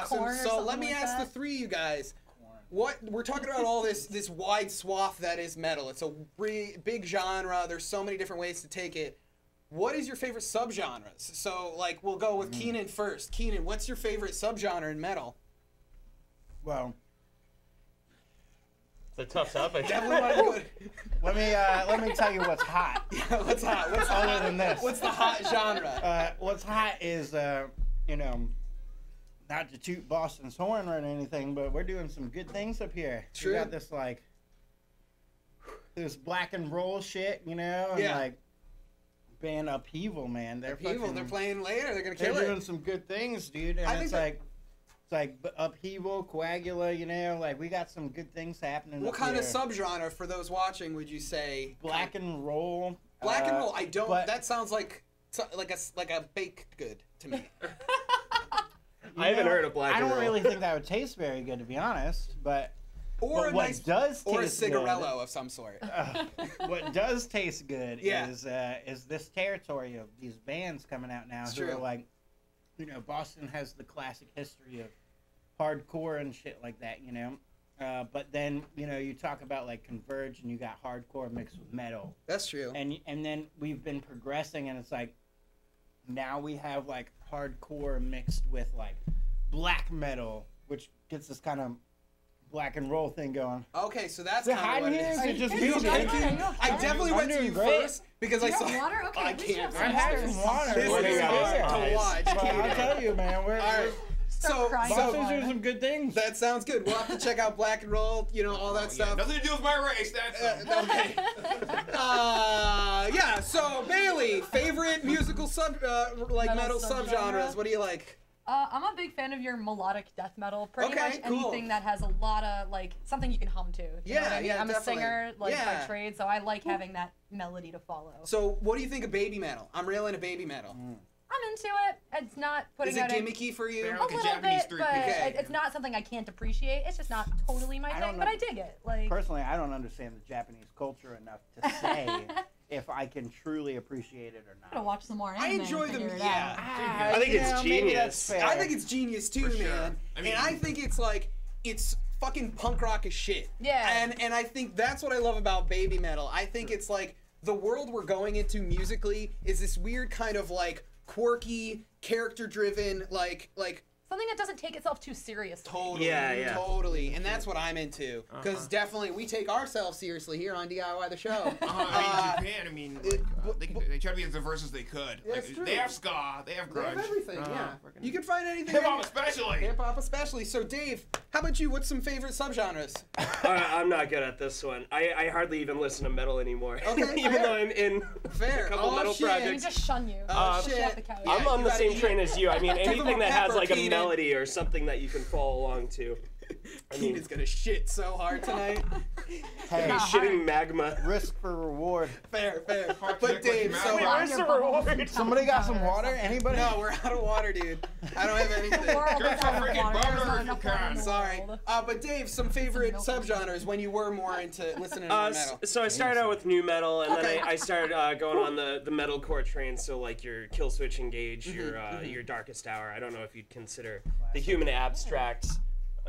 Awesome. So let me ask the three of you guys. What we're talking about all this wide swath that is metal. It's a big genre. There's so many different ways to take it. What is your favorite subgenres? So like we'll go with Keenan first. Keenan, what's your favorite subgenre in metal? Well, it's a tough topic. Definitely want to go. let me tell you what's hot. Yeah, what's hot? What's other than this? What's the hot genre? What's hot is you know, not to toot Boston's horn or anything, but we're doing some good things up here. True. We got this like this black and roll shit, you know, and like band Upheaval, man. They're playing later. They're gonna kill it. They're doing some good things, dude. And it's like Upheaval, Coagula, you know, like we got some good things happening. What kind of subgenre for those watching would you say? Black and roll. Black and roll. I don't. That sounds like a baked good to me. I haven't heard of black and roll. I don't really think that would taste very good, to be honest. But or what does taste or a cigarello of some sort. What does taste good is this territory of these bands coming out now who are like, you know, Boston has the classic history of hardcore and shit like that, you know. But then, you know, you talk about like Converge and you got hardcore mixed with metal. That's true. And then we've been progressing and it's like now we have like hardcore mixed with like black metal, which gets this kind of black and roll thing going. Okay, so that's kind of what it is. I definitely went to you first because I saw. Water? Okay, I can't. I had some water. This is hard to watch. I'll tell you, man. We're all right. So Boston's doing some good things. That sounds good. We'll have to check out Black and Roll, you know, all that stuff. Nothing to do with my race. That's okay. Yeah. So Bailey, favorite musical metal subgenres. What do you like? I'm a big fan of your melodic death metal. Pretty much anything that has a lot of like something you can hum to. You know what I mean? I'm definitely. a singer by trade, so I like having that melody to follow. So what do you think of Babymetal? I'm real into Babymetal. I'm into it. It's not putting out. Is it gimmicky for you? A little bit, but it's not something I can't appreciate. It's just not totally my thing, but I dig it. Like personally, I don't understand the Japanese culture enough to say if I can truly appreciate it or not. I'm gonna watch some more anime. I enjoy them. I think it's genius. I think it's genius too, man. I mean, and I think it's like it's fucking punk rock as shit. Yeah. And I think that's what I love about Babymetal. I think it's like the world we're going into musically is this weird kind of like quirky, character-driven, like something that doesn't take itself too seriously. Totally, totally, and that's what I'm into. Because definitely, we take ourselves seriously here on DIY the show. Japan, I mean, they try to be as diverse as they could. They have ska, they have grunge. They have everything. You can find anything. Hip hop especially. Hip hop especially. So Dave, how about you? What's some favorite subgenres? I'm not good at this one. I hardly even listen to metal anymore. Okay, even though I'm in a couple metal projects. We just shun you. Shit. The couch. I'm on the same train as you. I mean, anything that has like a melody or something that you can follow along to. Keenan's gonna shit so hard tonight. Hey, shitting magma. Risk for reward. Fair. But Dave, so where's the reward? Somebody got some water? Anybody? No, we're out of water, dude. I don't have anything. Sorry. But Dave, some favorite subgenres when you were more into listening to metal. So I started out with new metal, and then I started going on the metalcore train. So like your Killswitch Engage, your Darkest Hour. I don't know if you'd consider the Human Abstracts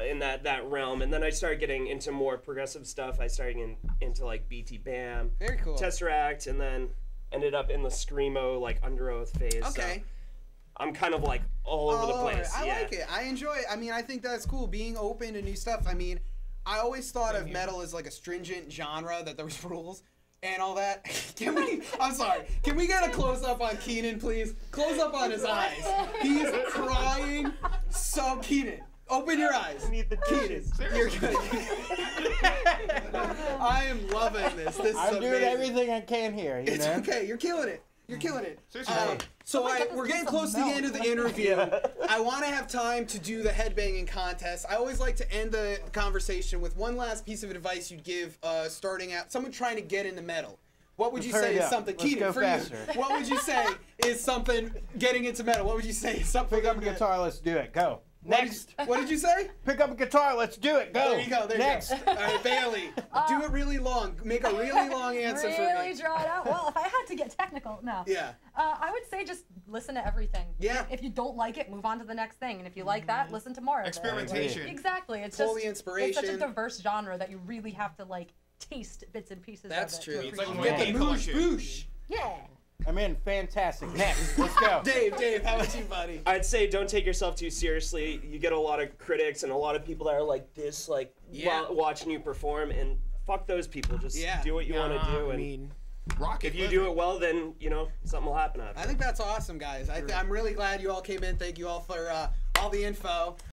in that realm. And then I started getting into more progressive stuff. I started into like BT Bam, very cool, Tesseract, and then ended up in the screamo like Under Oath phase. Okay. So I'm kind of like all over the place. I like it. I enjoy it. I mean, I think that's cool, being open to new stuff. I mean, I always thought of metal as like a stringent genre, that there was rules and all that. I'm sorry. Can we get a close-up on Keenan, please? Close up on his eyes. He's crying. So, Keenan, open your eyes. I need the tissues. You're good. I am loving this. I'm doing everything I can here. It's okay. You're killing it. You're killing it. So we're getting close to the end of the interview. I want to have time to do the headbanging contest. I always like to end the conversation with one last piece of advice you'd give starting out, someone trying to get into metal. What would you say is something, Keenan, for you? What would you say is something getting into metal? What would you say is something? Pick up a guitar, let's do it. Go. Next. What did you say? Pick up a guitar. Let's do it. Go. There you go. There Next. you go. All right, Bailey. Do it really long. Make a really long answer for me. Really draw it out. Well, if I had to get technical, no. Yeah. I would say just listen to everything. Yeah. If you don't like it, move on to the next thing, and if you like that, listen to more of it. Experimentation. Exactly. It's Pull just the inspiration. It's such a diverse genre that you really have to like taste bits and pieces That's of it. true. It's like Get the a moosh collection. boosh. Yeah. I'm in. Fantastic. Next. Let's go. Dave, how about you, buddy? I'd say don't take yourself too seriously. You get a lot of critics and a lot of people that are like this, like watching you perform, and fuck those people. Just do what you want to do. And rock it. If you do it well, then something will happen after. I think that's awesome, guys. I'm really glad you all came in. Thank you all for all the info.